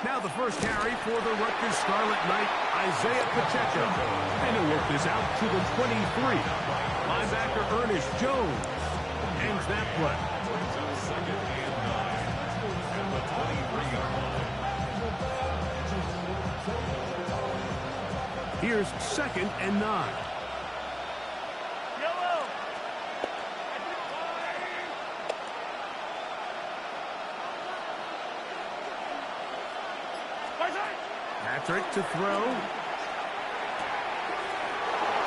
Now the first carry for the Rutgers Scarlet Knight, Isaiah Pacheco. And he'll work this out to the 23. Linebacker Ernest Jones ends that play. Here's 2nd and 9. Patrick to throw.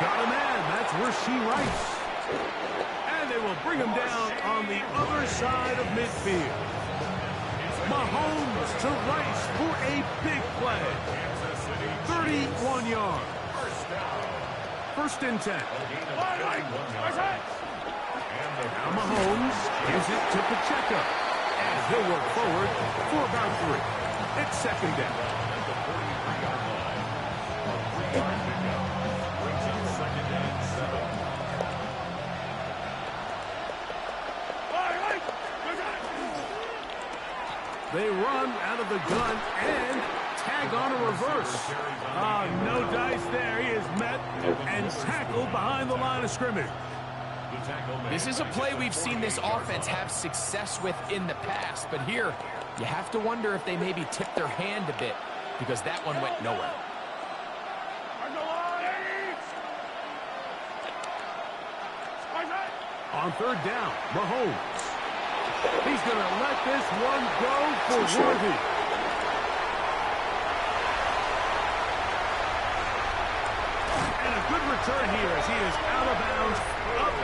Got a man. That's Rasheed Rice. And they will bring him down on the other side of midfield. Mahomes to Rice for a big play. 31 yards. 1st and 10. Now Mahomes gives it to Pacheco. And he'll work forward for about 3. It's 2nd down. They run out of the gun and tag on a reverse. No dice there. He is met and tackled behind the line of scrimmage. This is a play we've seen this offense have success with in the past, but here you have to wonder if they maybe tipped their hand a bit because that one went nowhere. On 3rd down, Mahomes. He's going to let this one go for Worthy. And a good return here as he is out of bounds. Up.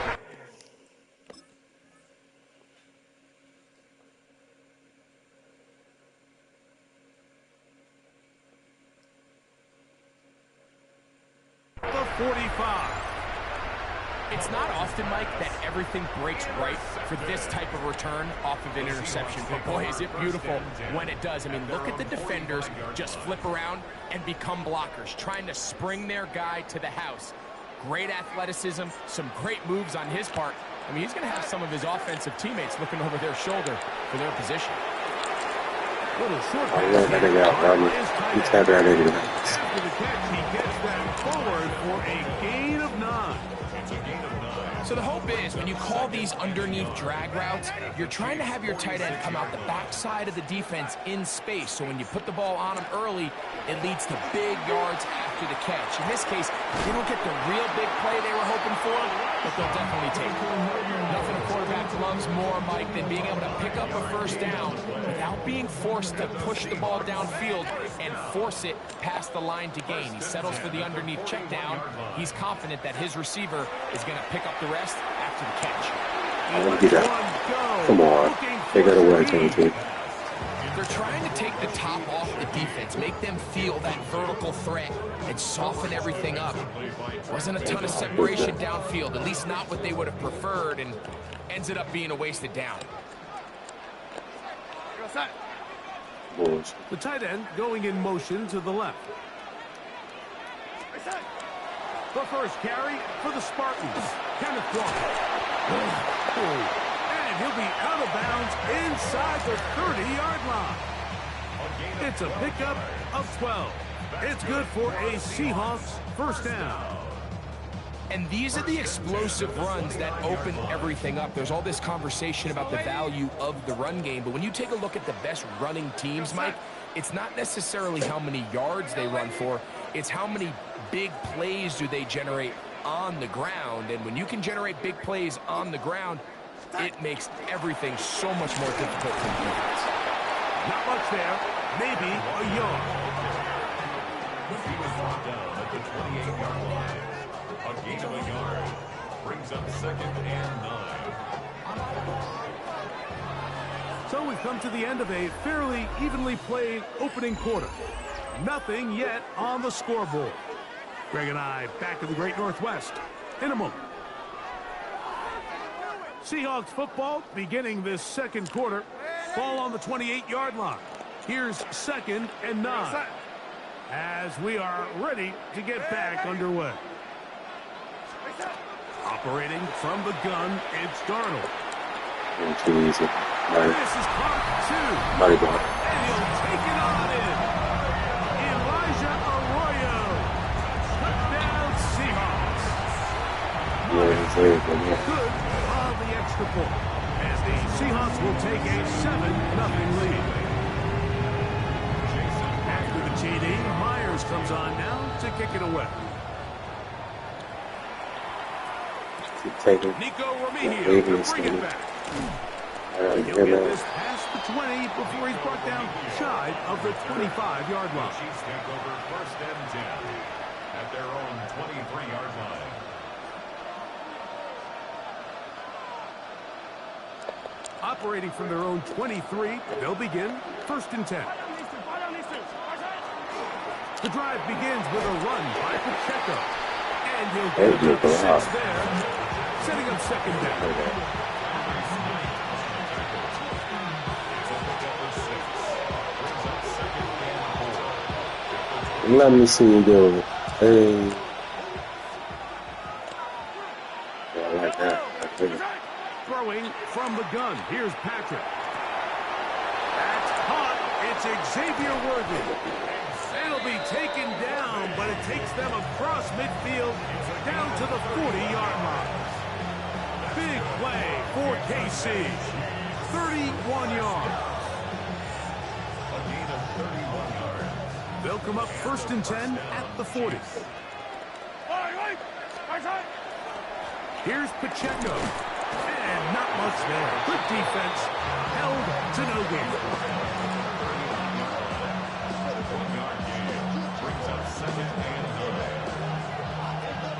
The 45. It's not often, Mike, that everything breaks right for this type of return off of an interception. But boy, is it beautiful when it does. I mean, look at the defenders just flip around and become blockers, trying to spring their guy to the house. Great athleticism, some great moves on his part. I mean, he's going to have some of his offensive teammates looking over their shoulder for their position. Little short pass. After the catch, he gets that forward for a gain of 9. So the hope is when you call these underneath drag routes, you're trying to have your tight end come out the backside of the defense in space. So when you put the ball on him early, it leads to big yards after the catch. In this case, they don't get the real big play they were hoping for, but they'll definitely take it. Nothing a quarterback loves more, Mike, than being able to pick up a 1st down without being forced to push the ball downfield and force it past the line to gain. He settles for the underneath check down. He's confident that his receiver is going to pick up the rest after the catch. I want to do that. Come on. They got away, team. They're trying to take the top off the defense, make them feel that vertical threat, and soften everything up. Wasn't a ton of separation downfield, at least not what they would have preferred, and ends it up being a wasted down. The tight end going in motion to the left. The first carry for the Spartans, Kenneth Walker. And he'll be out of bounds inside the 30-yard line. It's a pickup of 12. It's good for a Seahawks 1st down. And these are the explosive runs that open everything up. There's all this conversation about the value of the run game, but when you take a look at the best running teams, Mike, it's not necessarily how many yards they run for, it's how many big plays do they generate on the ground. And when you can generate big plays on the ground, it makes everything so much more difficult for the defense. Not much there, maybe a yard. He was brought down at the 28-yard line. A gain of a yard brings up 2nd and 9. So we've come to the end of a fairly evenly played opening quarter. Nothing yet on the scoreboard. Greg and I back in the Great Northwest in a moment. Seahawks football beginning this 2nd quarter. Ball on the 28-yard line. Here's 2nd and 9. As we are ready to get back underway. Operating from the gun, it's Darnold. Too easy. This is caught two. Body block. And he'll take it on in. Elijah Arroyo. Touchdown Seahawks. Yeah, very good. Yeah. Good on the extra point. As the Seahawks will take a 7-0 lead. After the TD, Myers comes on now to kick it away. Keep taking. Nico Remigio to bring it back. He'll Good get man. this past the 20 before he's brought down shy of the 25-yard line. Chiefs take over 1st and 10 at their own 23-yard line. Operating from their own 23, they'll begin 1st and 10. The drive begins with a run by Pacheco. And he'll get about 6 there, setting up 2nd down. Let me see you do. Hey. Yeah, I like that. That's it. Throwing from the gun. Here's Patrick. That's caught. It's Xavier Worthy. It'll be taken down, but it takes them across midfield down to the 40-yard line. Big play for KC. 31 yards. A gain of 31 yards. They'll come up 1st and 10 at the 40. Here's Pacheco. And not much there. Good defense. Held to no gain. 1-yard gain brings up 2nd and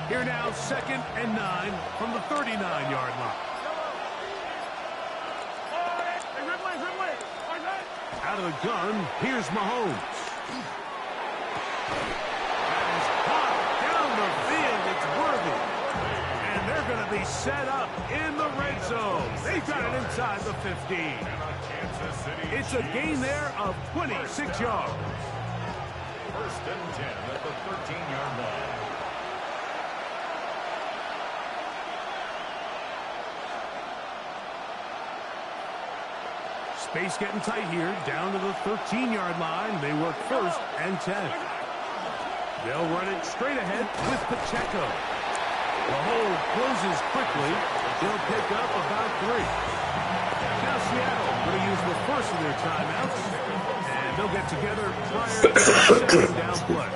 9. Here now, 2nd and 9 from the 39-yard line. Out of the gun, here's Mahomes. That is caught down the field. It's Worthy. And they're going to be set up in the red zone. They've got it inside the 15. It's a gain there of 26 yards. 1st and 10 at the 13-yard line. Space getting tight here, down to the 13-yard line. They work 1st and 10. They'll run it straight ahead with Pacheco. The hole closes quickly. They'll pick up about 3. Now Seattle going to use the first of their timeouts, and they'll get together prior to the 2nd down play.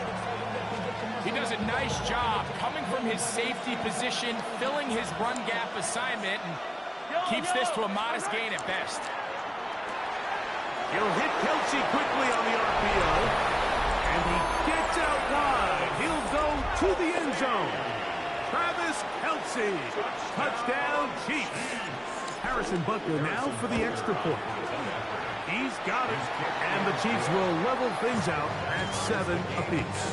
He does a nice job coming from his safety position, filling his run gap assignment, and keeps this to a modest gain at best. He'll hit Kelce quickly on the RPO, and he gets out wide. He'll go to the end zone. Travis Kelce, touchdown Chiefs. Harrison Butker now for the extra point. He's got it, and the Chiefs will level things out at 7 apiece.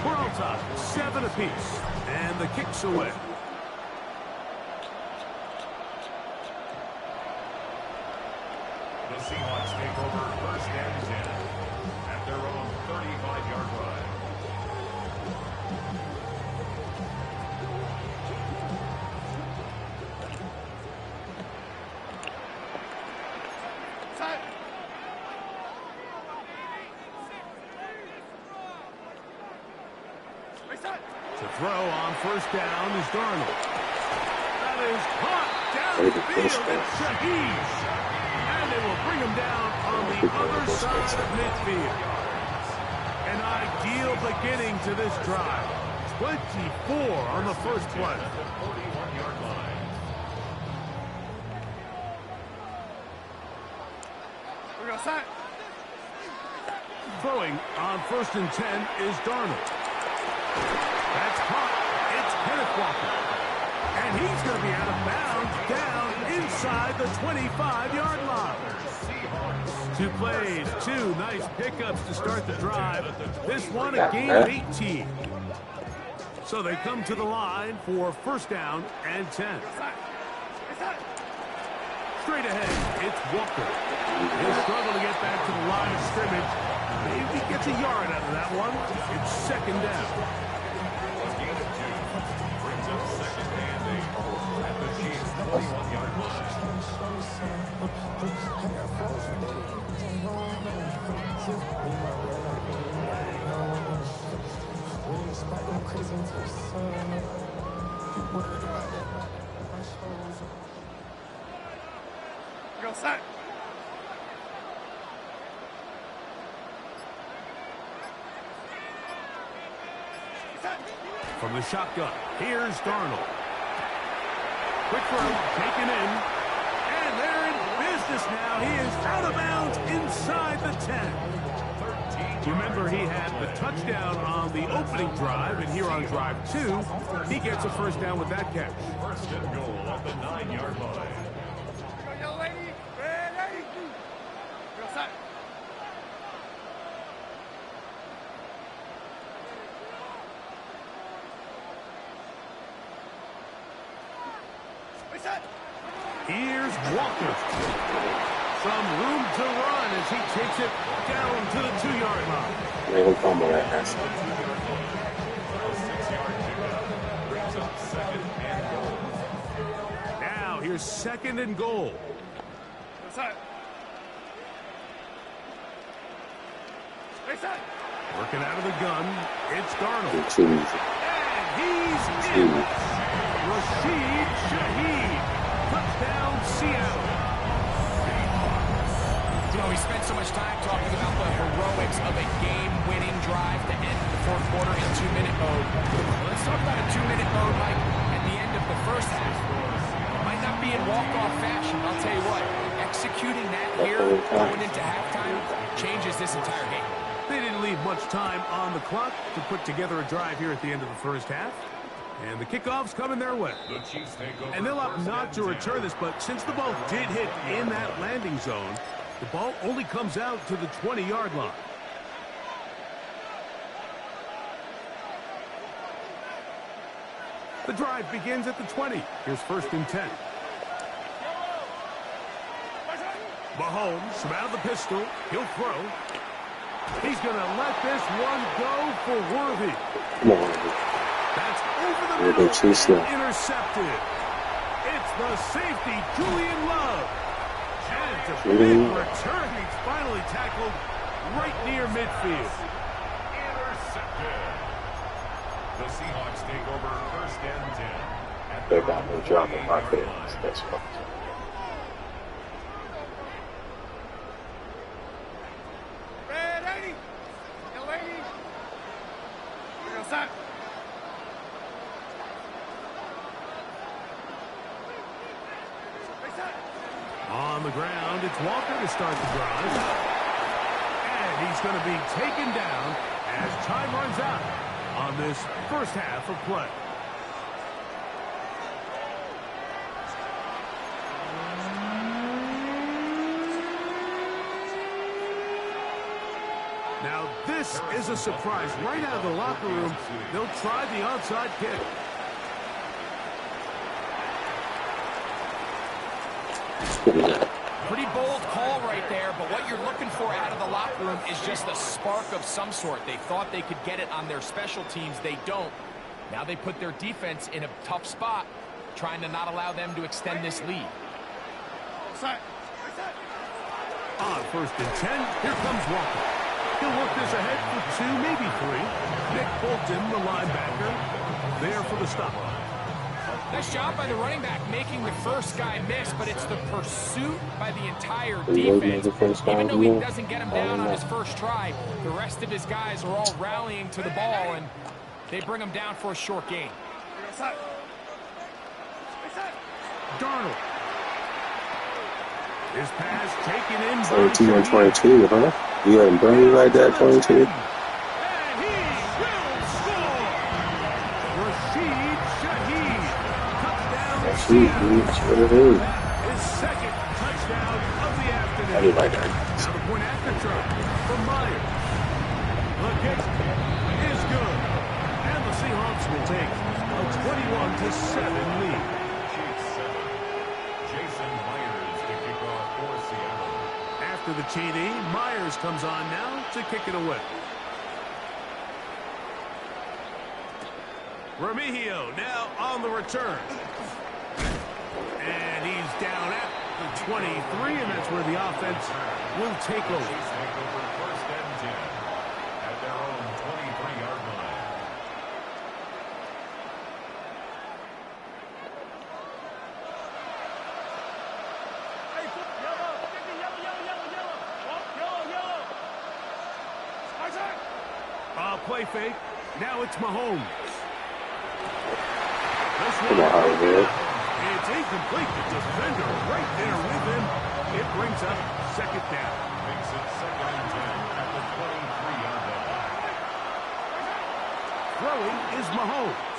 We're all tied, 7 apiece, and the kick's away. The Seahawks take over 1st and 10 at their own 35-yard line. To throw on 1st down is Darnold. That is caught down the field. It's Shaheed. And they will bring him down on the other side of midfield. An ideal beginning to this drive. 24 on the first play. 41-yard line. Throwing on 1st and 10 is Darnold. That's caught. It's Kenneth Walker. And he's going to be out of bounds down inside the 25-yard line. 2 plays, 2 nice pickups to start the drive. This one a gain of 18. So they come to the line for 1st down and 10. Straight ahead, it's Walker. He'll struggle to get back to the line of scrimmage. Maybe he gets a yard out of that one. It's 2nd down. 21-yard line. Go set. From the shotgun, here's Darnold. Quick throw, taken in. And they're in business now. He is out of bounds inside the 10. Remember, he had the touchdown on the opening drive, and here on drive 2, he gets a first down with that catch. First and goal at the 9-yard line. Go, young lady. Ready. Go set. Reset. Here's Walker. Some room to run as he takes it down to the 2-yard line. They don't come with that ass. A 6-yard pickup brings up second and goal. Now, here's second and goal. Go set. Reset. Working out of the gun, it's Darnold. It's too easy. And he's in. Rashid Shaheed. Touchdown, Seattle. You know, we spent so much time talking about the heroics of a game-winning drive to end the fourth quarter in 2-minute mode. Well, let's talk about a 2-minute mode, Mike, at the end of the first half. It might not be in walk-off fashion, but I'll tell you what, executing that here, going into halftime, changes this entire game. They didn't leave much time on the clock to put together a drive here at the end of the first half. And the kickoff's coming their way. The Chiefs take over. And they'll opt not to return this, but since the ball did hit in that landing zone, the ball only comes out to the 20-yard line. The drive begins at the 20. Here's first and 10. Mahomes from out of the pistol. He'll throw. He's going to let this one go for Worthy. Come on. That's over the They're middle. too slow. Intercepted. It's the safety, Julian Love. And it's a big return. He's finally tackled right near midfield. Intercepted. The Seahawks take over first and 10. At They got no job in my 28-yard face. line. That's what. Ready. Young lady. Go set. Reset. On the ground, it's Walker to start the drive. And he's going to be taken down as time runs out on this first half of play. Now, this is a surprise. Right out of the locker room, they'll try the onside kick. Pretty bold call right there, but what you're looking for out of the locker room is just a spark of some sort. They thought they could get it on their special teams. They don't. Now they put their defense in a tough spot, trying to not allow them to extend this lead. Set. Reset. On first and 10, here comes Walker. He'll work this ahead for 2, maybe 3. Nick Bolton, the linebacker, there for the stop. Nice job by the running back making the first guy miss, but it's the pursuit by the entire defense. Even though he doesn't get him down on his first try, the rest of his guys are all rallying to the ball, and they bring him down for a short gain. Go set. Reset. Darnold. His pass taken in by 22 and Shaheed. 22, huh? You got him burning like that, 22? And he will score! Rashid Shaheed. Touchdown, That's sweet, Seattle. dude. That's what it is. His second touchdown of the afternoon. I do like that. Now the point after try from Myers. The kick is good. And the Seahawks will take a 21-7 lead. Chiefs 7. Jason Myers to kick off for Seattle. After the TD, Myers comes on now to kick it away. Remigio now on the return. And he's down at the 23, and that's where the offense will take over. First and 10 at their own 23-yard line. Play fake. Now it's Mahomes. Come on, man. It's incomplete. The defender right there with him. It brings up second down. Makes it second and 10 at the 23-yard line. Throwing is Mahomes.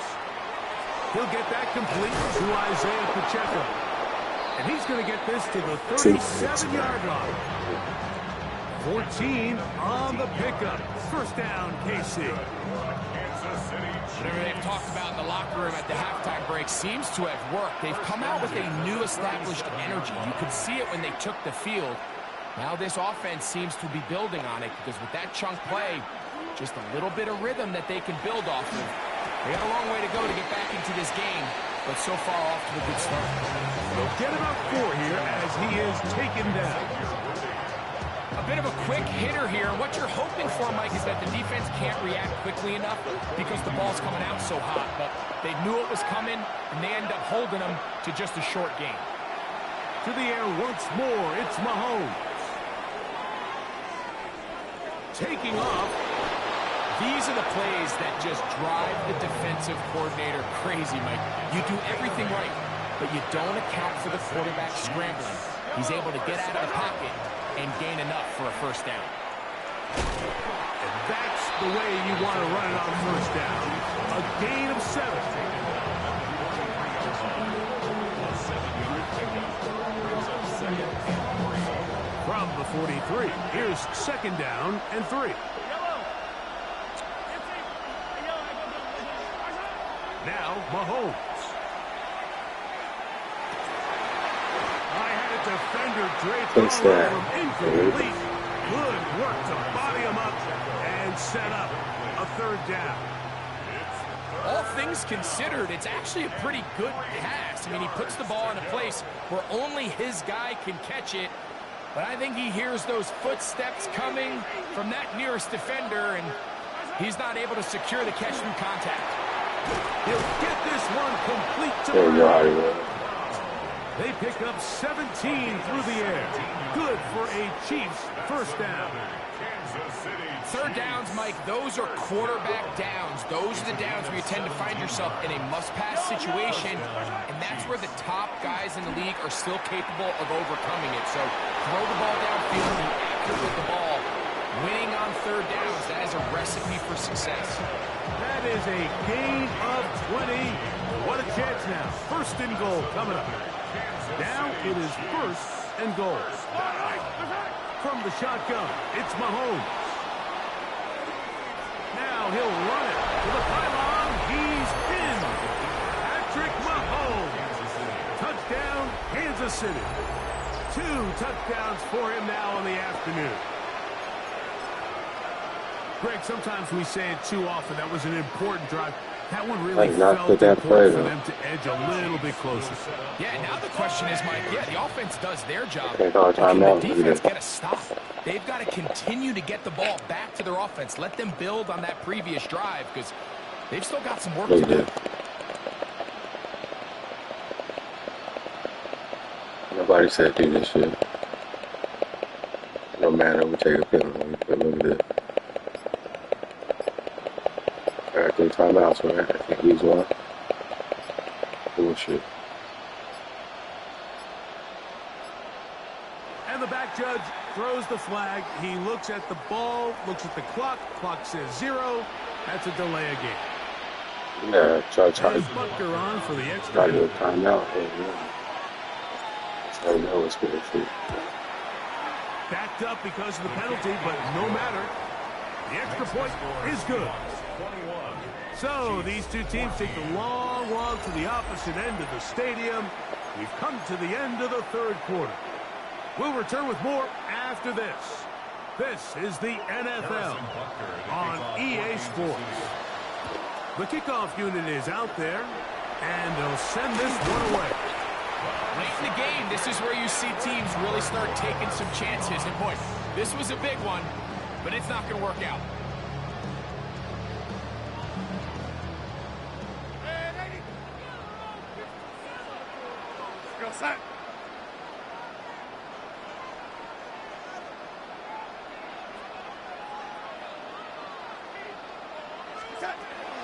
He'll get that complete to Isaiah Pacheco. And he's going to get this to the 37-yard line. 14 on the pickup. First down, KC. Whatever they've talked about in the locker room at the halftime break seems to have worked. They've come out with a new established energy. You could see it when they took the field. Now this offense seems to be building on it because with that chunk play, just a little bit of rhythm that they can build off of. They got a long way to go to get back into this game, but so far off to a good start. They'll get about 4 here as he is taken down. A bit of a quick hitter here. What you're hoping for, Mike, is that the defense can't react quickly enough because the ball's coming out so hot. But they knew it was coming, and they end up holding them to just a short gain. To the air once more, it's Mahomes. Taking off. These are the plays that just drive the defensive coordinator crazy, Mike. You do everything right, but you don't account for the quarterback scrambling. He's able to get out of the pocket and gain enough for a first down. And that's the way you want to run it on first down. A gain of 7. From the 43, here's second down and 3. Now Mahomes. Defender draped all over him, incomplete. Good work to body him up and set up a third down. All things considered, it's actually a pretty good pass. I mean, he puts the ball in a place where only his guy can catch it. But I think he hears those footsteps coming from that nearest defender, and he's not able to secure the catch through contact. He'll get this one complete to the right. They pick up 17 through the air. Good for a Chiefs first down. Third downs, Mike, those are quarterback downs. Those are the downs where you tend to find yourself in a must-pass situation, and that's where the top guys in the league are still capable of overcoming it. So throw the ball downfield, be accurate with the ball. Winning on third downs, that is a recipe for success. That is a gain of 20. What a chance now. First and goal coming up. Now it is first and goal. From the shotgun, it's Mahomes. Now he'll run it to the pylon. He's in. Patrick Mahomes. Touchdown, Kansas City. 2 touchdowns for him now in the afternoon. Greg, sometimes we say it too often. That was an important drive. That one really felt important for them to edge a little bit closer. Yeah, now the question is, Mike, the offense does their job. Can the defense get a stop? They've got to continue to get the ball back to their offense. Let them build on that previous drive because they've still got some work to do. Nobody said do this shit. No matter, we take a penalty. But look at this. I got 3 timeouts, right? I can't use one. Bullshit. And the back judge throws the flag. He looks at the ball, looks at the clock. Clock says 0. That's a delay of game. Yeah, try Butker on for the extra. Try to do a timeout. I know it's good too. Backed up because of the penalty, but no matter. The extra point is good. So these two teams take the long walk to the opposite end of the stadium. We've come to the end of the third quarter. We'll return with more after this. This is the NFL on EA Sports. The kickoff unit is out there, and they'll send this one away. Late in the game, this is where you see teams really start taking some chances. And boy, this was a big one, but it's not going to work out. Go, set.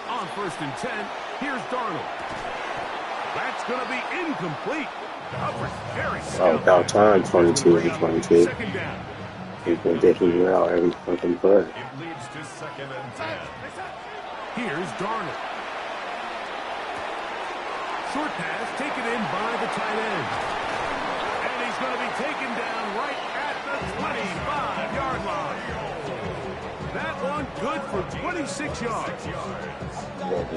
On 1st and 10, here's Darnold. That's going to be incomplete. Coverage very Oh, about time, 22 to 22. Second down. People dicking it out every fucking play. It leads to 2nd and 10. Here's Darnold. Short pass taken in by the tight end. And he's going to be taken down right at the 25-yard line. That one good for 26 yards.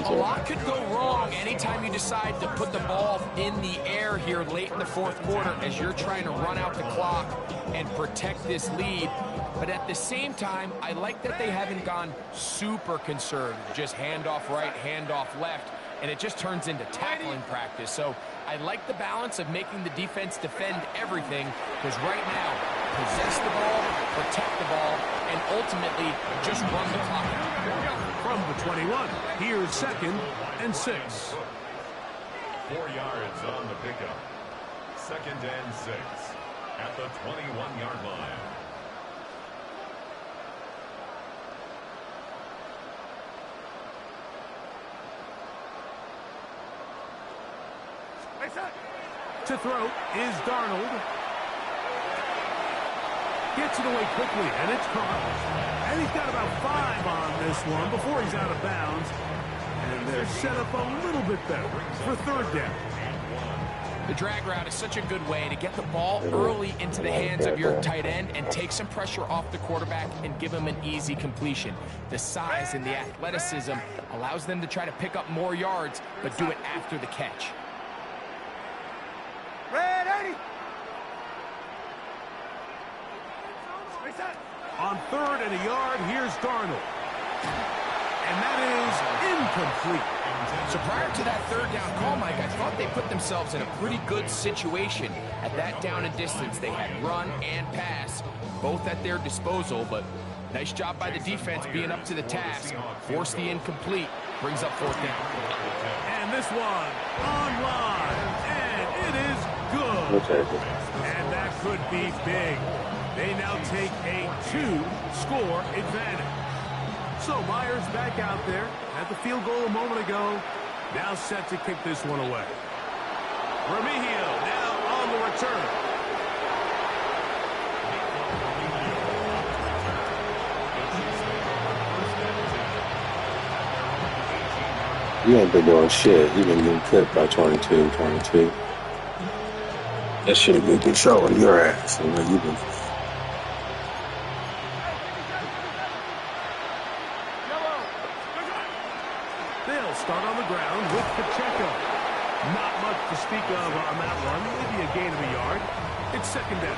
A lot could go wrong anytime you decide to put the ball in the air here late in the 4th quarter as you're trying to run out the clock and protect this lead. But at the same time, I like that they haven't gone super conservative, just handoff right, handoff left, and it just turns into tackling practice. So I like the balance of making the defense defend everything, because right now, possess the ball, protect the ball, and ultimately just run the clock out. From the 21, here's 2nd and 6. 4 yards on the pickup. 2nd and 6 at the 21-yard line. To throw is Darnold. Gets it away quickly, and it's caught. And he's got about 5 on this one before he's out of bounds. And they're set up a little bit better for 3rd down. The drag route is such a good way to get the ball early into the hands of your tight end and take some pressure off the quarterback and give him an easy completion. The size and the athleticism allows them to try to pick up more yards, but do it after the catch. Ready. On 3rd and a yard, here's Darnold. And that is incomplete. So prior to that 3rd down call, Mike, I thought they put themselves in a pretty good situation. At that down and distance, they had run and pass, both at their disposal, but nice job by the defense being up to the task. Force the incomplete, brings up 4th down. And this one online, and it is good. And that could be big. They now take a 2-score advantage. So Myers back out there at the field goal a moment ago. Now set to kick this one away. Remigio now on the return. You ain't been doing shit. You've been getting clipped by 22. That should have been controlling your ass. You know, you've been... They'll start on the ground with Pacheco. Not much to speak of on that one. Maybe a gain of a yard. It's 2nd down.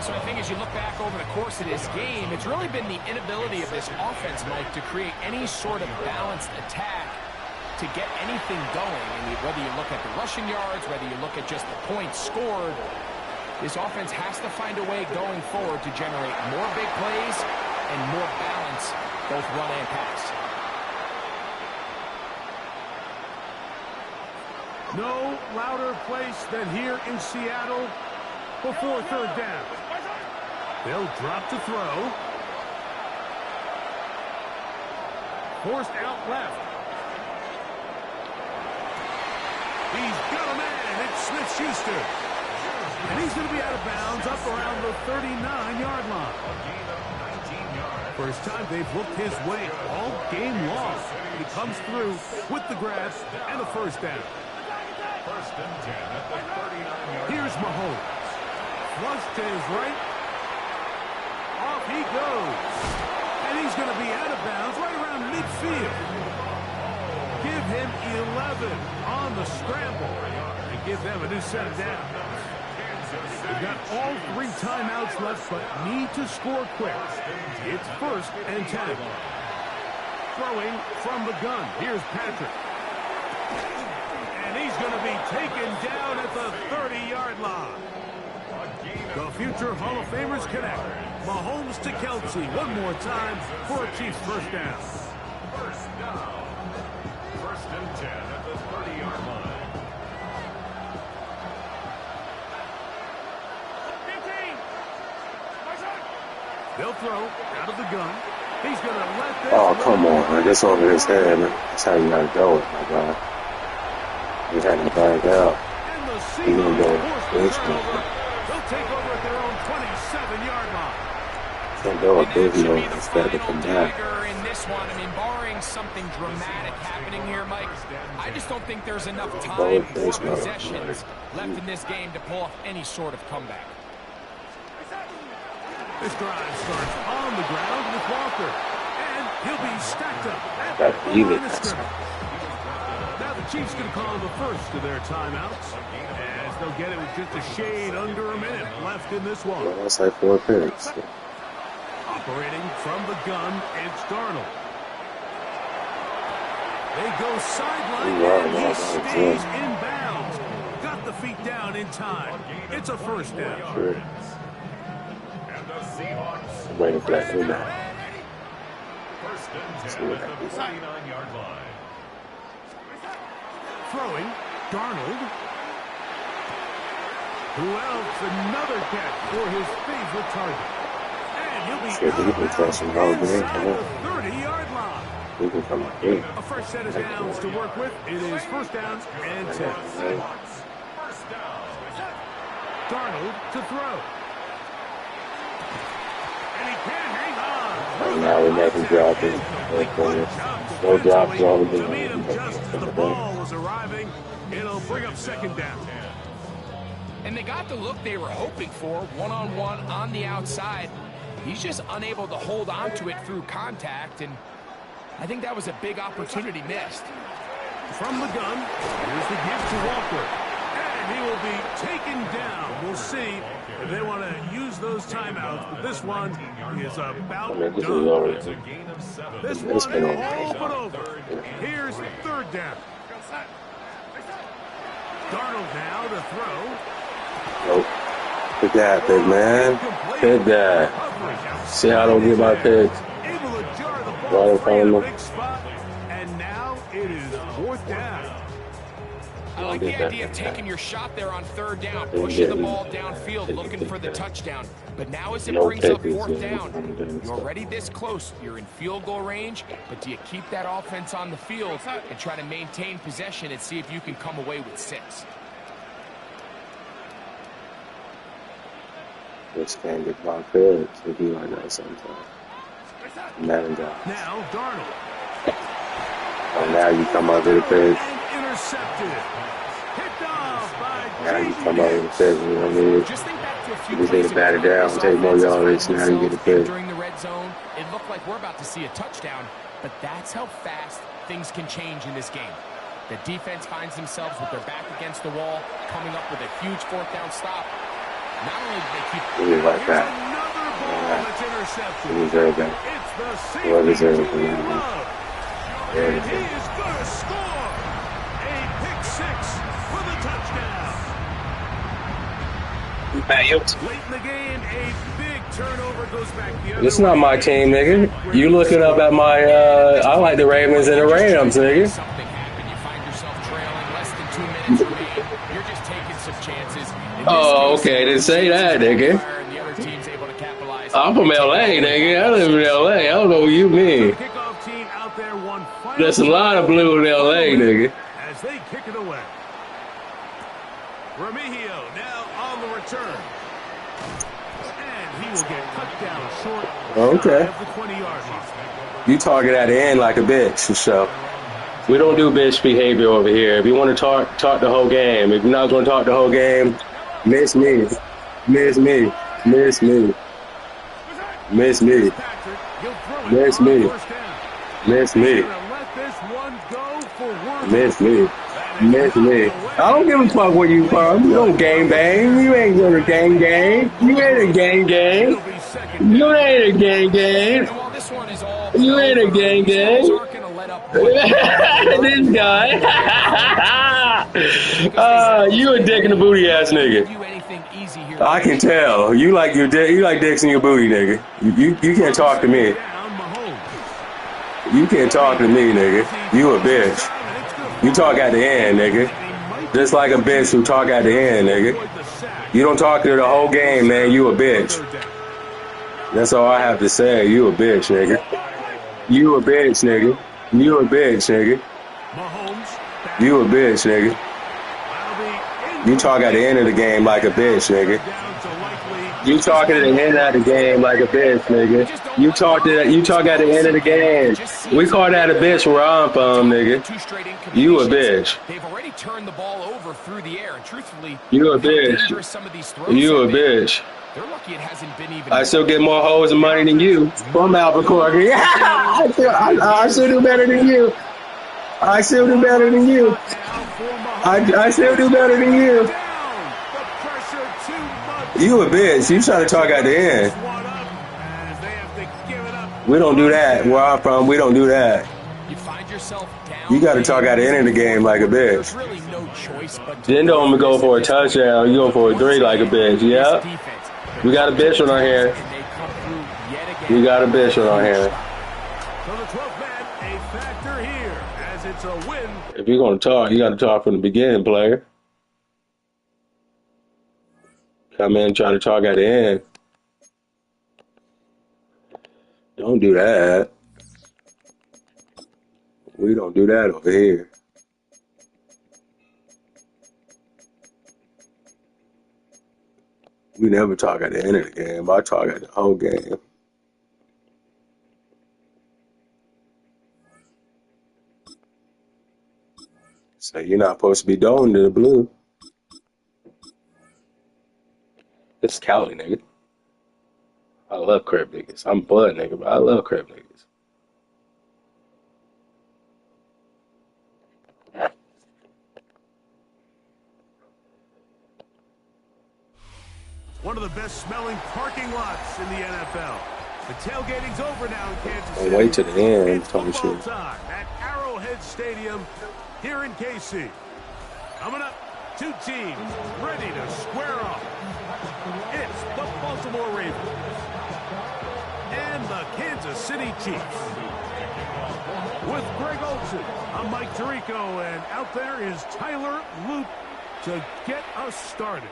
So I think as you look back over the course of this game, it's really been the inability of this offense, Mike, to create any sort of balanced attack to get anything going. And whether you look at the rushing yards, whether you look at just the points scored, this offense has to find a way going forward to generate more big plays and more balance, both run and pass. No louder place than here in Seattle before 3rd down. They'll drop to throw. Forced out left. He's got a man. It's Smith-Schuster. And he's going to be out of bounds up around the 39-yard line. First time they've looked his way all game long. He comes through with the grab and a 1st down. 1st and 10 at the 39-yard line. Here's Mahomes. Flush to his right. Off he goes. And he's going to be out of bounds right around midfield. Give him 11 on the scramble. And give them a new set of downs. They've got all 3 timeouts left, but need to score quick. It's 1st and 10. Throwing from the gun. Here's Patrick. And he's going to be taken down at the 30-yard line. The future Hall of Famers connect. Mahomes to Kelsey one more time for a Chiefs first down. First down. First and 10 at the 30-yard line. They'll throw out of the gun. He's going to let this. Oh, come on, man. That's over his head, man. That's how you got to go, my God. He had to back out. And the He's going to go this one. They'll take over at their own 27-yard line. Can't go And up that this, should you be know, the instead of final come back. dagger in this one. I mean, barring something dramatic happening here, Mike, I just don't think there's enough time or possessions left in this game to pull off any sort of comeback. This drive starts on the ground with Walker. And he'll be stacked up at Got the to line of scrimmage. Now the Chiefs going to call the first of their timeouts. As they'll get it with just a shade under a minute left in this one. Well, that's like 4 picks. Operating from the gun, it's Darnold. They go sideline and he stays in bounds. Got the feet down in time. It's a first down. Sure. And the Seahawks. I'm waiting for that new now. First and 10 at the 49-yard line. Throwing, Darnold. Who else? Another catch for his favorite target. And he'll be Shit, he can catch him all day. inside the 30-yard line. He can come up here. A fresh set of downs to work with. It is first downs and 10. First down. Darnold to throw. And he can hang on. And now we make him drop it. No drops all the To meet him just as the ball was arriving. It'll bring up second down. And they got the look they were hoping for, one-on-one on the outside. He's just unable to hold on to it through contact, and I think that was a big opportunity missed. From the gun, here's the give to Walker. And he will be taken down. We'll see if they want to use those timeouts, but this one is about This is done. over. It's a gain of 7. This It's one been is over. all but over. Here's third down. Darnold now to throw. Nope. Pick that, big man. Pick that. See how I don't get my picks. Able to jar the Right ball in free front in of a him. big spot. And now it is fourth down. I like the idea of taking your shot there on third down, pushing the ball downfield, looking for the touchdown. But now as it brings up fourth down, you're already this close. You're in field goal range, but do you keep that offense on the field and try to maintain possession and see if you can come away with 6? This can't get my picks. It be like that sometimes. Man, God. Now Darnold. Oh, now you come up with a pick. And intercepted. Picked off by Now you J.G. come up with a pick. You know what I mean? Just think back to a few You just plays need to bat it ago. down, This take more offense is yardage, finding now you get a themselves pick. during the red zone. It looked like we're about to see a touchdown, but that's how fast things can change in this game. The defense finds themselves with their back against the wall, coming up with a huge fourth down stop. Not only do they keep... Really like Here's that. another ball that's intercepted. You deserve that. It's the safety Well deserved. Julian Love. Well And he deserved. is going to score. A pick 6 for the touchdown. Late in the game, a big turnover goes back the other It's not my way. team, nigga. You looking up at my, I like the Ravens and the Rams, nigga. Something happened. You find yourself trailing, less than 2 minutes remain. You're just taking some chances. In this Oh, case, okay, didn't say that, nigga. and the other team's able to capitalize. I'm from LA, nigga. I live in LA. I don't know what you mean. Kickoff team out there, one final There's a lot of blue in LA, nigga. as they kick it away. Remigio now on the return. And he will get cut down short. Okay. Shy of the 20-yard line. You talking at the end like a bitch, for sure. We don't do bitch behavior over here. If you want to talk the whole game. If you're not going to talk the whole game, miss me. Miss me. Miss me. Miss me. Patrick, he'll throw it Miss on me. first down. Miss me. He's gonna let this one go for Worthy. Miss me. Miss me. I don't give a fuck where you from. You don't gang bang. You ain't gonna gang gang. You ain't a gang gang. It'll be second You ain't a gang gang. And while this one is all You ain't a gang gang. aren't going to let up. This guy. You a dick in the booty ass nigga. Do anything easy here. I can tell. You like your dick. You like dicks in your booty, nigga. You can't talk to me. You can't talk to me, nigga. You a bitch. You talk at the end, nigga. Just like a bitch who talk at the end, nigga. You don't talk to the whole game, man. You a bitch. That's all I have to say. You a bitch, nigga. You a bitch, nigga. You a bitch, nigga. You a bitch, nigga. You talk at the end of the game like a bitch, nigga. You talking at the end of the game like a bitch, nigga. You talk at the end of the game. We call that a bitch where I'm from, nigga. You a bitch. They've already turned the ball over through the air, and truthfully, you a bitch. You a bitch. They're lucky it hasn't been even. I still get more hoes and money than you from Albuquerque. I still do better than you. I still do better than you. I still do better than you. You a bitch. You trying to talk at the end. We don't do that. Where I'm from, we don't do that. You got to talk at the end of the game like a bitch. Then don't go for a touchdown. You go for a 3 like a bitch. Yep. We got a bitch on our hands. We got a bitch on our hands. So the 12th man, a factor here, as it's a win. If you're going to talk, you got to talk from the beginning, player. Come in and try to talk at the end. Don't do that. We don't do that over here. We never talk at the end of the game. I talk at the whole game. So you're not supposed to be doing to the blue. It's Cali, nigga. I love crib niggas. I'm blood nigga, but I love crib niggas. One of the best smelling parking lots in the NFL. The tailgating's over now in Kansas City. Wait to the end. It's football time at Arrowhead Stadium here in KC. Coming up, two teams ready to square off. It's the Baltimore Ravens and the Kansas City Chiefs. With Greg Olsen, I'm Mike Tirico, and out there is Tyler Loop to get us started.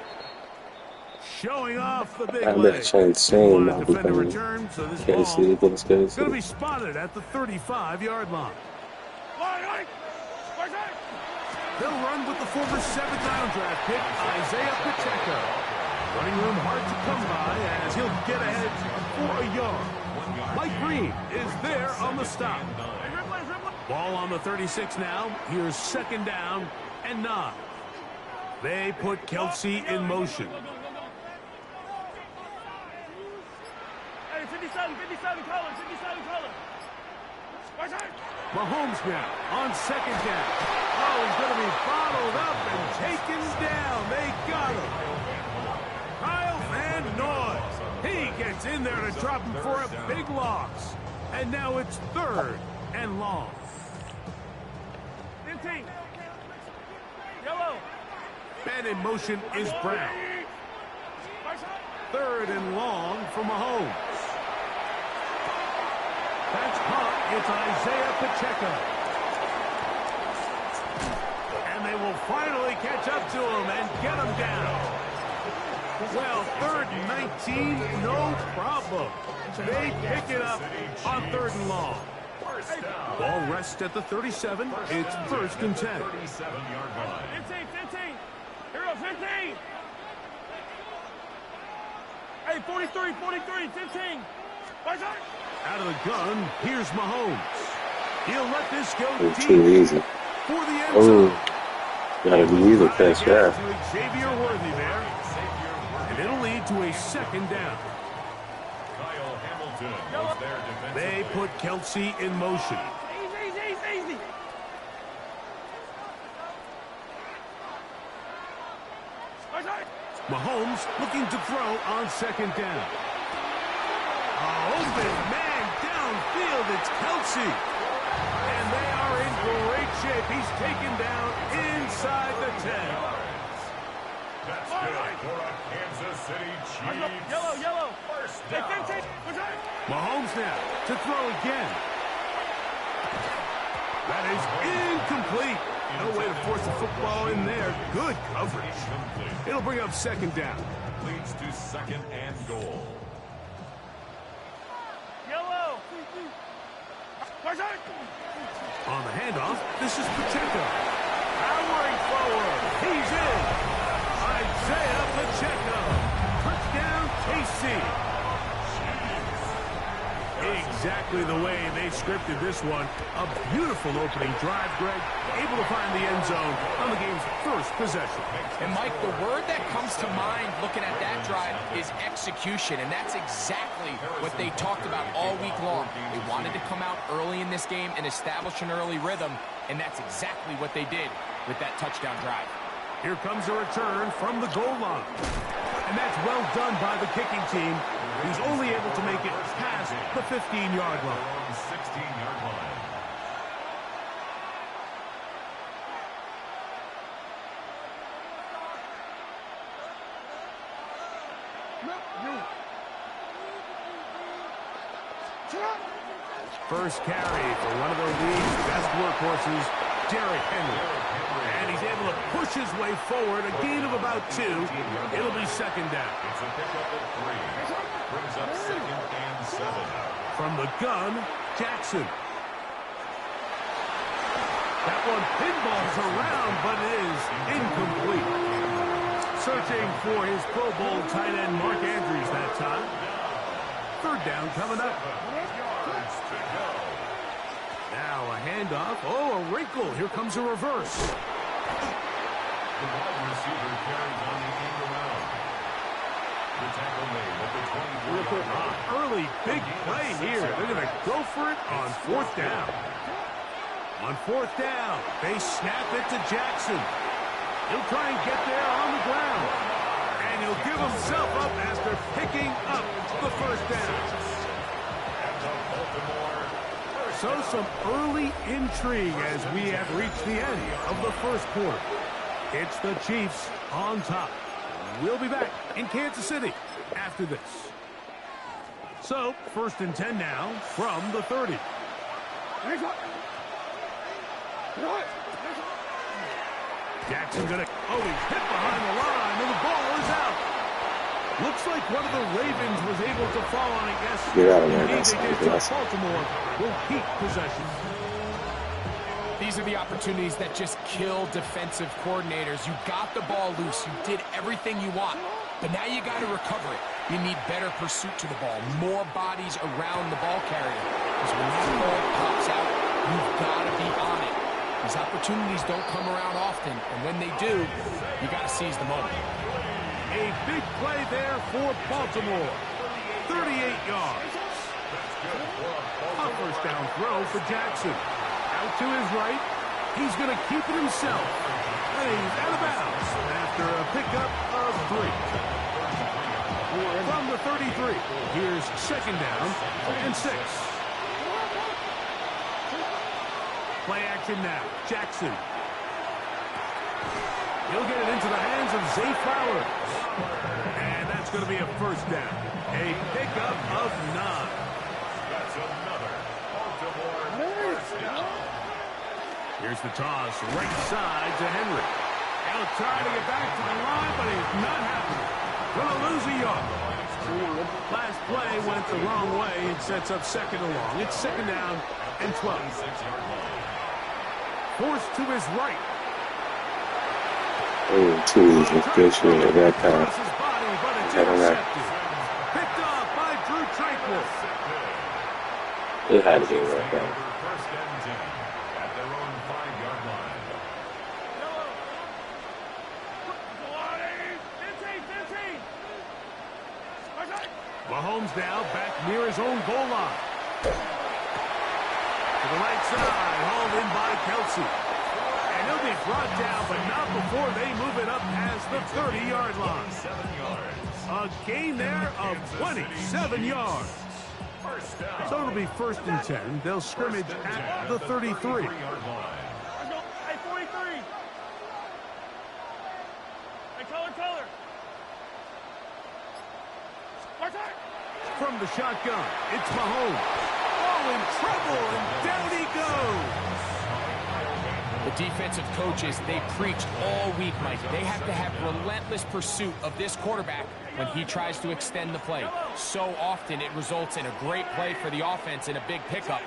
Showing off the big leg. Defender return, so this ball is going to be spotted at the 35-yard line. They'll run with the former 7th-round draft pick, Isaiah Pacheco. Running room hard to come by as he'll get ahead for a yard. Mike Green is there on the stop. Ball on the 36 now. Here's 2nd down and 9. They put Kelsey in motion. 57 color. Mahomes now on 2nd down. Oh, he's going to be bottled up and taken down. They got him. Kyle Van Noy. He gets in there to drop him for a big loss. And now it's 3rd and long. 15. Yellow. Man in motion is Brown. 3rd and long for Mahomes. That's caught. It's Isaiah Pacheco. And they will finally catch up to him and get him down. Well, 3rd and 19, no problem. They pick it up on 3rd and long. Ball rests at the 37. It's 1st and 10. 15. Here, 15. Hey, 43, 15. Out of the gun, here's Mahomes. He'll let this go it's deep too easy. For the end zone. Gotta be easy catch that. Xavier Worthy there. And it'll lead to a 2nd down. They put Kelsey in motion. Easy. Mahomes looking to throw on 2nd down. Open man downfield. It's Kelsey. And they He's taken down inside the 10. That's good for a Kansas City Chiefs. Yellow. First down. Mahomes now to throw again. That is incomplete. No way to force the football in there. Good coverage. It'll bring up second down. Leads to second and goal. Yellow. On the handoff, this is Pacheco. Powering forward. He's in. Isaiah Pacheco. Touchdown, KC. Exactly the way they scripted this one. A beautiful opening drive, Greg. Able to find the end zone on the game's first possession. And, Mike, the word that comes to mind looking at that drive is execution, and that's exactly what they talked about all week long. They wanted to come out early in this game and establish an early rhythm, and that's exactly what they did with that touchdown drive. Here comes a return from the goal line. And that's well done by the kicking team. He's only able to make it past the 15-yard line. 16-yard line. First carry for one of the league's best workhorses, Derrick Henry. And he's able to push his way forward, a gain of about 2. It'll be second down. It's a pickup at 3. Brings up second and 7. From the gun, Jackson. That one pinballs around, but it is incomplete. Searching for his Pro Bowl tight end, Mark Andrews, that time. Third down coming up. Now a handoff. Oh, a wrinkle. Here comes a reverse. The wide receiver carries on the end around. The tackle made at the 24-yard line. Early big play here. They're going to go for it on fourth down. On fourth down, they snap it to Jackson. He'll try and get there on the ground. And he'll give himself up after picking up the first down. So some early intrigue as we have reached the end of the first quarter. It's the Chiefs on top. We'll be back in Kansas City after this. So, first and 10 now from the 30. Jackson gonna, oh, he's hit behind the line, and the ball is out. Looks like one of the Ravens was able to fall on it, yes. Get out of there, Indeed, that's they did, ridiculous. so Baltimore will keep possession. These are the opportunities that just kill defensive coordinators. You got the ball loose. You did everything you want. But now you got to recover it. You need better pursuit to the ball, more bodies around the ball carrier. Because when that ball pops out, you've got to be on it. These opportunities don't come around often, and when they do, you got to seize the moment. A big play there for Baltimore. 38 yards. A first down throw for Jackson. Out to his right. He's going to keep it himself. And he's out of bounds after a pickup of 3. From the 33, here's second down and 6. Play action now. Jackson. He'll get it into the hands of Zay Flowers. And that's going to be a first down. A pickup of 9. That's another Baltimore first down. Here's the toss, right side to Henry. He'll try to get back to the line, but he's not happy. Gonna lose a yard. Last play went the wrong way. It sets up second and long. It's second down and 12. 6-yard line. Forced to his right. Oh, geez, it's good shit at that time. Across his body, but it's I don't know. intercepted. Picked off by Drew Tranquil. It had to be right there. First and 10 at their own 5-yard line. Mahomes now back near his own goal line. To the right side, hauled in by Kelsey. And he'll be brought down, but not before they move it up past the 30-yard line. 7 yards. A gain there of 27 yards. First down. So it'll be first and 10. They'll scrimmage at the 33. 3-yard line. from the shotgun. It's Mahomes. Oh, in trouble, and down he goes. The defensive coaches, they preach all week, Mike. They have to have relentless pursuit of this quarterback when he tries to extend the play. So often it results in a great play for the offense and a big pickup.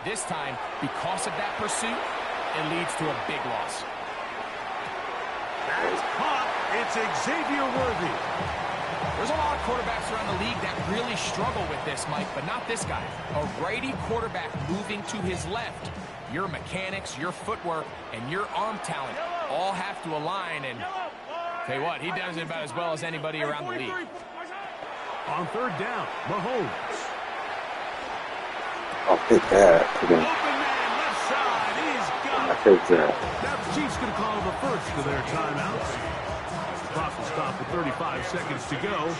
This time, because of that pursuit, it leads to a big loss. That's caught. It's Xavier Worthy. There's a lot of quarterbacks around the league that really struggle with this, Mike, but not this guy. A righty quarterback moving to his left. Your mechanics, your footwork, and your arm talent all have to align, and tell you what, he does it about as well as anybody around the league. On third down, Mahomes. I'll pick that. Open man, left side. He's got I it. pick that. Now the Chiefs going to call the first of their timeouts. Clock will stop with 35 seconds to go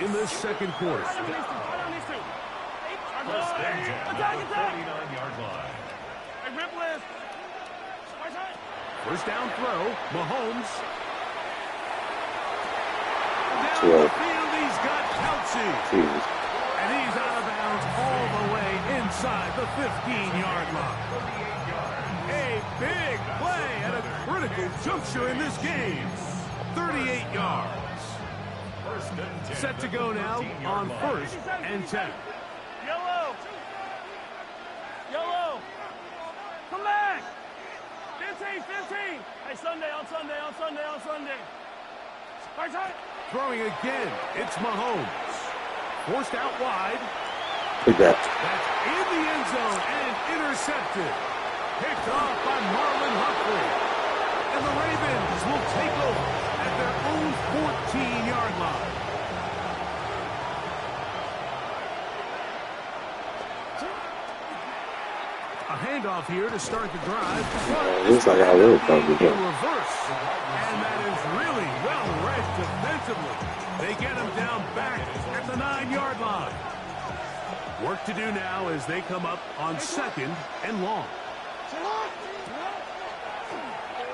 in this second quarter. First and 10 at the 49-yard line. First down throw, Mahomes. Down Twelve. the field, he's got Kelsey. Jeez. And he's out of bounds all the way inside the 15-yard line. A big play at a critical juncture in this game. 38 yards. First and 10 Set to go now on first and 10. Yellow. Yellow. Come back. 15. Hey, Sunday. Right side. Throwing again, it's Mahomes. Forced out wide. Pick that. That's in the end zone and intercepted. Picked off by Marlon Humphrey. And the Ravens will take over at their own 14-yard line. A handoff here to start the drive. Looks like I will probably In go. reverse. And that is really well read defensively. They get him down back at the 9-yard line. Work to do now as they come up on second and long.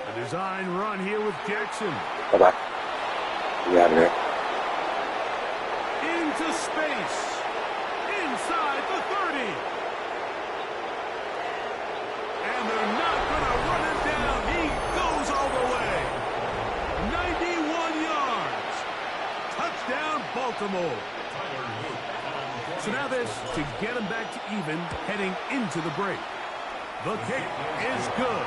A design run here with Jackson. Bye-bye. You out of there. Into space. Inside the 30. And they're not going to run him down. He goes all the way. 91 yards. Touchdown, Baltimore. So now this to get him back to even heading into the break. The kick is good.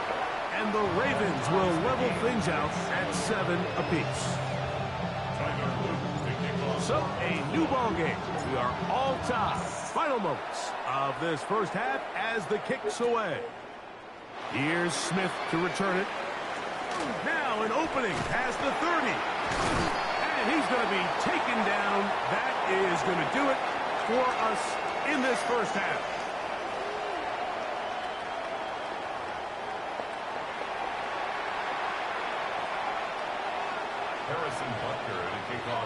And the Ravens will level things out at 7 apiece. So, a new ball game. We are all tied. Final moments of this first half as the kick's away. Here's Smith to return it. Now an opening past the 30. And he's going to be taken down. That is going to do it for us in this first half.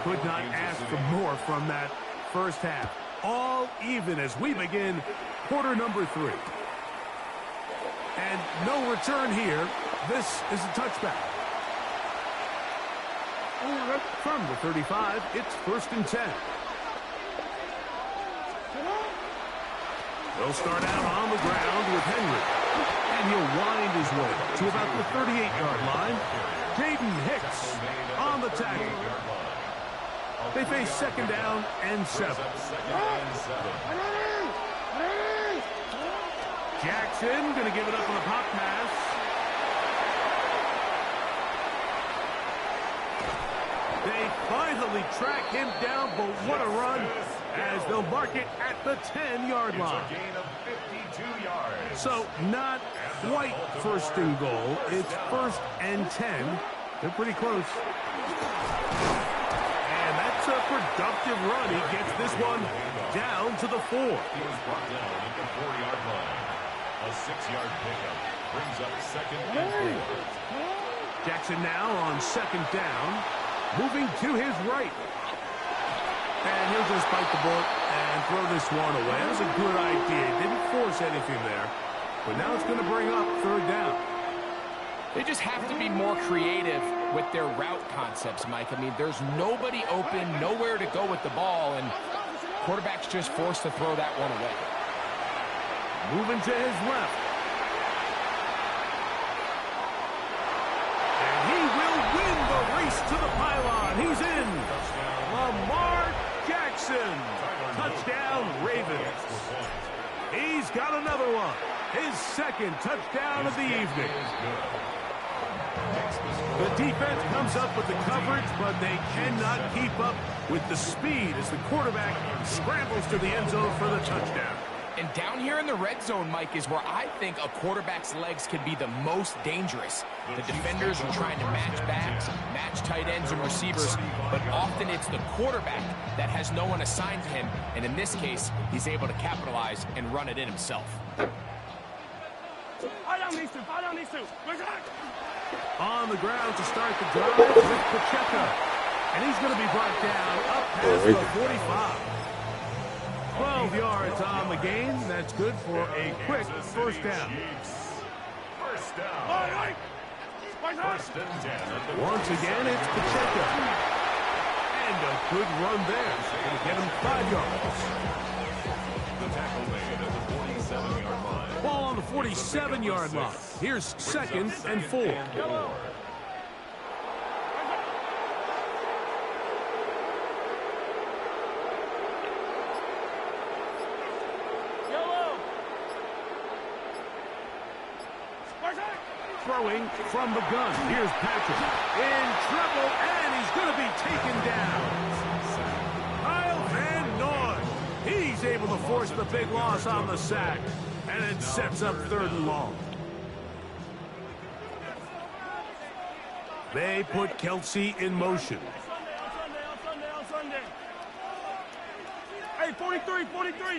Could not ask for more from that first half. All even as we begin quarter number 3. And no return here. This is a touchback. From the 35, it's first and 10. They'll start out on the ground with Henry. And he'll wind his way to about the 38-yard line. Jaden Hicks on the tackle. They face second down and 7. Jackson going to give it up on a pop pass. They finally track him down, but what a run as they'll mark it at the 10-yard line. So not quite first and goal. It's first and 10. They're pretty close. And that's a productive run. He gets this one down to the 4. He was brought down at the 4-yard line. A 6-yard pickup brings up second and 4. Jackson now on second down. Moving to his right. And he'll just bite the bullet and throw this one away. That was a good idea. Didn't force anything there. But now it's going to bring up third down. They just have to be more creative with their route concepts, Mike. I mean, there's nobody open, nowhere to go with the ball, and Quarterback's just forced to throw that one away. Moving to his left. And he will win the race to the pylon. He's in. Lamar Jackson. Touchdown, Ravens. He's got another one. His second touchdown of the evening. The defense comes up with the coverage, but they cannot keep up with the speed as the quarterback scrambles to the end zone for the touchdown. And down here in the red zone, Mike, is where I think a quarterback's legs can be the most dangerous. The defenders are trying to match backs, match tight ends and receivers, but often it's the quarterback that has no one assigned to him, and in this case, he's able to capitalize and run it in himself. On the ground to start the drive with Pacheco. And he's going to be brought down up past the 45. 12 yards on the gain. That's good for a quick first down. First down. First and 10. Once again, it's Pacheco. And a good run there. Going to get him 5 yards. The tackle made at the 47-yard line. Ball on the 47-yard line. Here's second and 4. Throwing from the gun. Here's Patrick in trouble, and he's going to be taken down. Kyle Van Noy. He's able to force the big loss on the sack, and it sets up 3rd and long. They put Kelsey in motion. Hey, 43,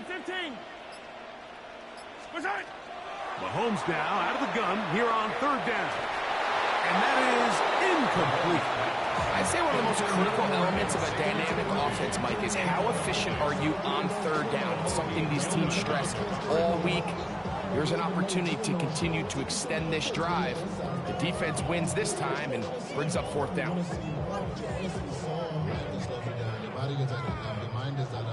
15. What's that? Mahomes now out of the gun here on 3rd down. And that is incomplete. I'd say one of the most critical elements of a dynamic offense, Mike, is how efficient are you on 3rd down. It's something these teams stress all week. Here's an opportunity to continue to extend this drive. The defense wins this time and brings up 4th down.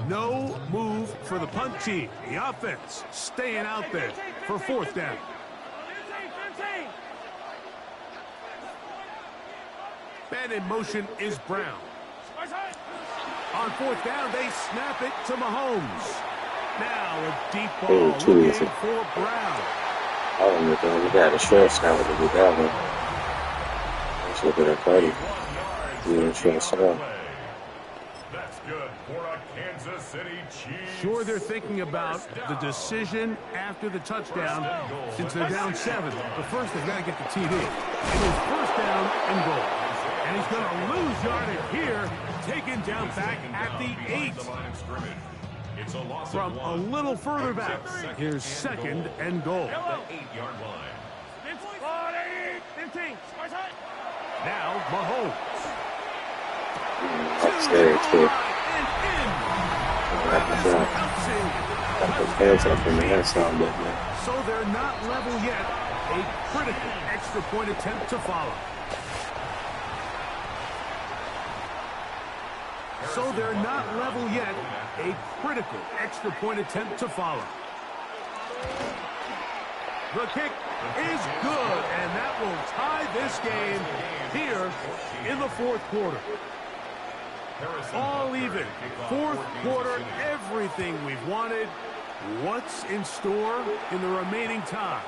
No move for the punt team. The offense staying out there for 4th down. 15. Man in motion is Brown. On 4th down, they snap it to Mahomes. Now a deep ball looking for Brown. Oh, we got a short snap to do that one. Let's look at that 30. Yeah, short snap. That's good for a Kansas City Chiefs. Sure, they're thinking about the decision after the touchdown since they're down 7. But first, they've got to get the TD. It is 1st down and goal. And he's going to lose yardage here, taken down back at the 8. From a little further back, here's 2nd and goal. 8-yard line. 15. Now Mahomes. That's scary, too. So they're not level yet. A critical extra point attempt to follow. So they're not level yet. A critical extra point attempt to follow. The kick is good, and that will tie this game here in the 4th quarter. All even. 4th quarter, everything we've wanted. What's in store in the remaining time?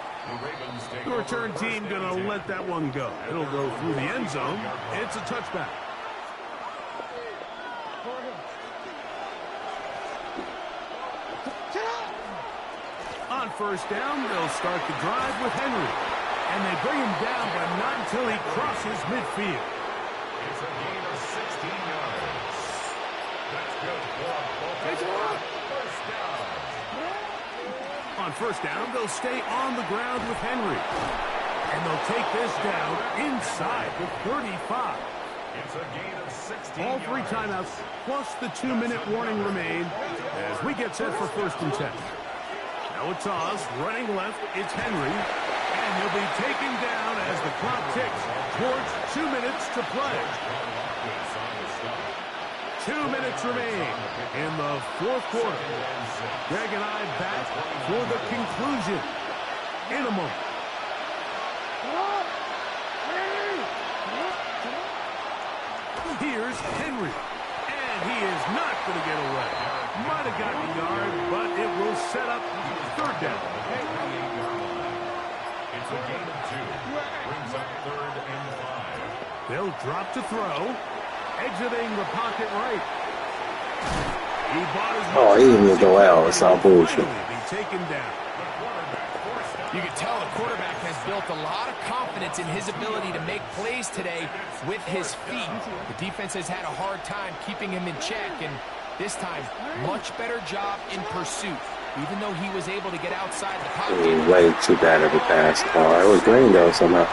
The return team going to let that one go. It'll go through the end zone. It's a touchback. On 1st down, they'll start the drive with Henry. And they bring him down, but not until he crosses midfield. It's a gain of 16 yards. That's good for a first down. On 1st down, they'll stay on the ground with Henry. And they'll take this down inside the 35. It's a gain of 16 All 3 timeouts, plus the 2-minute warning remain as we get set for 1st and 10. Now a toss, running left, it's Henry. And he'll be taken down as the clock ticks towards 2 minutes to play. 2 minutes remain in the fourth quarter. Greg and I back for the conclusion in a moment. Here's Henry, and he is not going to get away. Might have gotten a yard, but it will set up third down. It's a gain of 2. Brings up 3rd and 5. They'll drop to throw. Exiting the pocket right. Oh, he didn't go out. It's all bullshit. Be taken down. You can tell the quarterback has built a lot of confidence in his ability to make plays today with his feet. The defense has had a hard time keeping him in check, and this time, much better job in pursuit. Even though he was able to get outside the pocket. It was way too bad of a pass. It was green though somehow.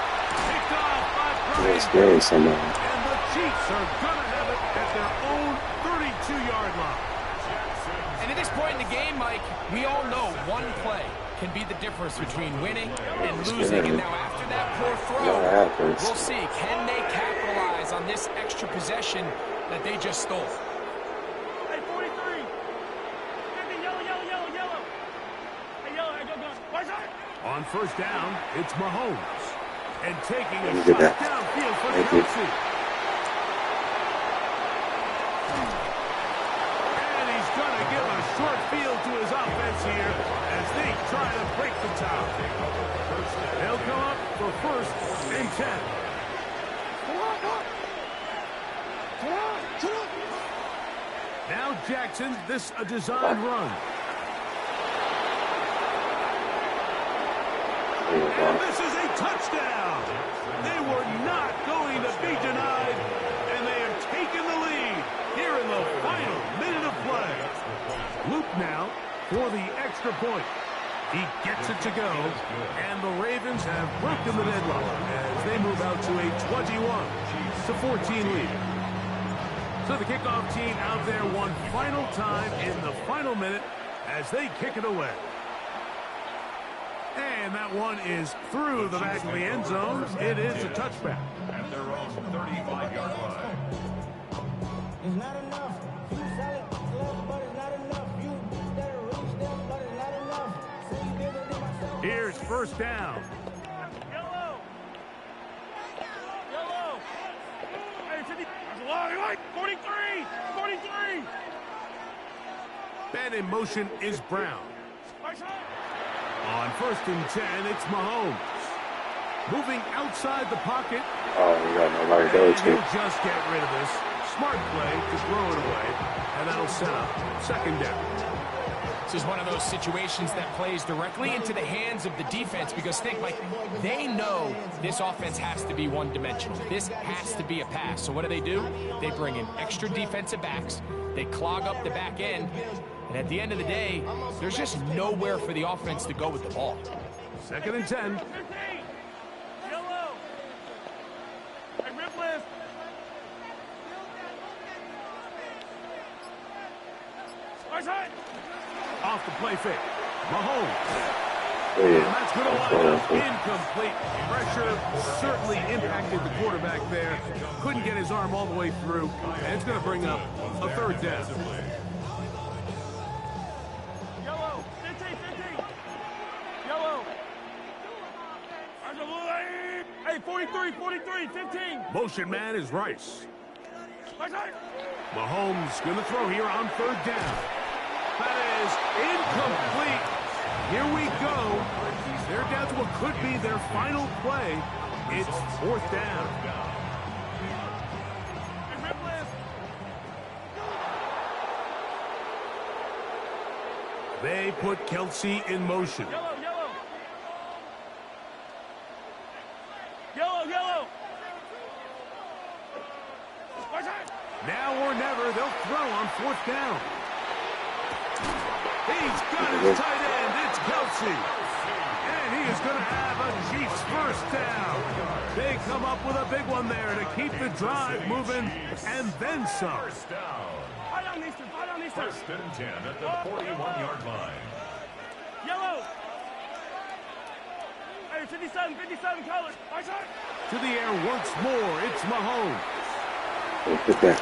It was green somehow. And the Chiefs are going to have it at their own 32-yard line. And at this point in the game, Mike, we all know one play can be the difference between winning and losing. And now after that poor throw, we'll see, can they capitalize on this extra possession that they just stole? Hey, 43. Yellow. Hey, yellow, go. Watch out. On first down, it's Mahomes. And taking a Look at shot that. downfield for Thank you. Kelsey. And he's going to give a short field to his offense here as they try to break the tie. They'll come up for 1st and 10. Now Jackson, this a design run. And this is a touchdown. They were not going to be denied, and they have taken the lead here in the final minute of play. Luke now for the extra point. He gets it to go, and the Ravens have broken the deadlock as they move out to a 21-14 lead. So the kickoff team out there one final time in the final minute as they kick it away. And that one is through the back of the end zone. It is a touchback. At their own 35-yard line. It's not enough. You sell it, but it's not enough. You better reach them, but it's not enough. So you bigger than myself. Here's first down. Yellow. Hey, 50. That's a long way. 43. Man in motion is Brown. Watch out. On 1st and 10, it's Mahomes. Moving outside the pocket. Oh, we got nobody to go And to. he'll just get rid of this. Smart play to throw it away. And that'll set up 2nd down. This is one of those situations that plays directly into the hands of the defense because think, Mike, they know this offense has to be one-dimensional. This has to be a pass. So what do? They bring in extra defensive backs. They clog up the back end. And at the end of the day, there's just nowhere for the offense to go with the ball. 2nd and 10. 15. Yellow. Hey, rip list. Watch out. Off the play fake. Mahomes. Yeah. And that's going to wind up incomplete. Pressure certainly impacted the quarterback there. Couldn't get his arm all the way through. And it's going to bring up a 3rd down. Yellow. 15. Yellow. Hey, 43, 15. Motion man is Rice. Watch out. Mahomes going to throw here on 3rd down. That is incomplete. Here we go. They're down to what could be their final play. It's 4th down. Hey, rip list. They put Kelsey in motion. Yellow. Watch out. Now or never, they'll throw on 4th down. He's got his tight end. It's Kelsey. And he is going to have a Chiefs 1st down. They come up with a big one there to keep the drive moving and then some. First down. Fight on these two. 1st and 10 at the 41-yard line. Yellow. Hey, 57 colors. Watch out. To the air once more. It's Mahomes. Put that.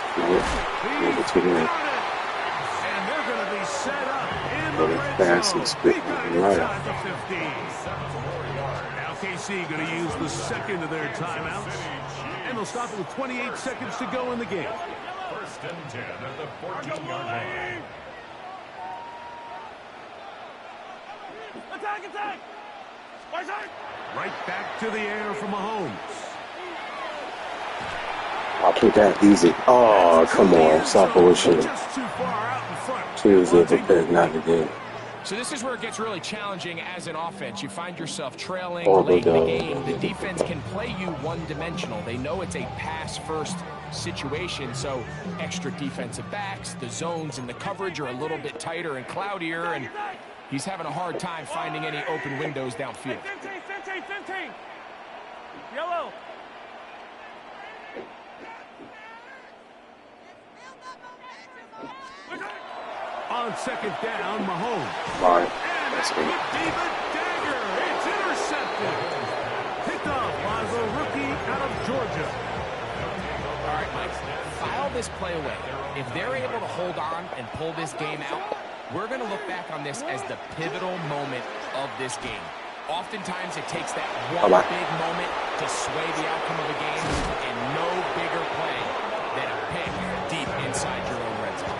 Number 2 in. And they're going to be set up in the Really red fast zone. and split Big guy right inside the 15. Now KC going to use the second of their timeouts. And they'll stop it with 28 seconds to go in the game. First and 10 at the 14-yard line. Attack, attack! Right back to the air from Mahomes. I'll put that easy. Oh, come on. Stop bullshit. Just too far out in front. Too easy because not again. So this is where it gets really challenging as an offense. You find yourself trailing Horrible late in the dog. game. The defense can play you one-dimensional. They know it's a pass-first situation, so extra defensive backs, the zones and the coverage are a little bit tighter and cloudier, and he's having a hard time finding any open windows downfield. 15! Yellow! On second down, Mahomes. All right. And That's good. David Dagger. It's intercepted. Picked off by the rookie out of Georgia. All right, Mike, file this play away. If they're able to hold on and pull this game out, we're going to look back on this as the pivotal moment of this game. Oftentimes, it takes that one big moment to sway the outcome of a game, and no bigger play than a pick deep inside your own red zone.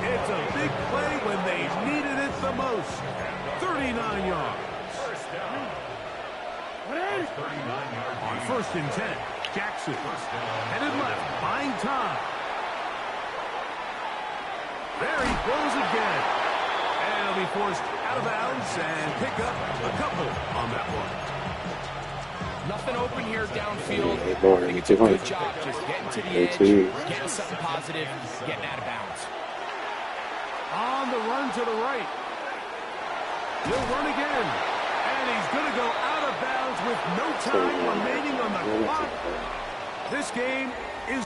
It's a big play when they needed it the most. 39 yards. On first and 10, Jackson headed left, buying time. There he goes again. And he'll be forced out of bounds and pick up a couple on that one. Nothing open here downfield. Lord, I think it's a good job just getting to the edge, getting something positive, getting out of bounds. On the run to the right. He'll run again. And he's going to go out of bounds with no time remaining on the clock. This game is...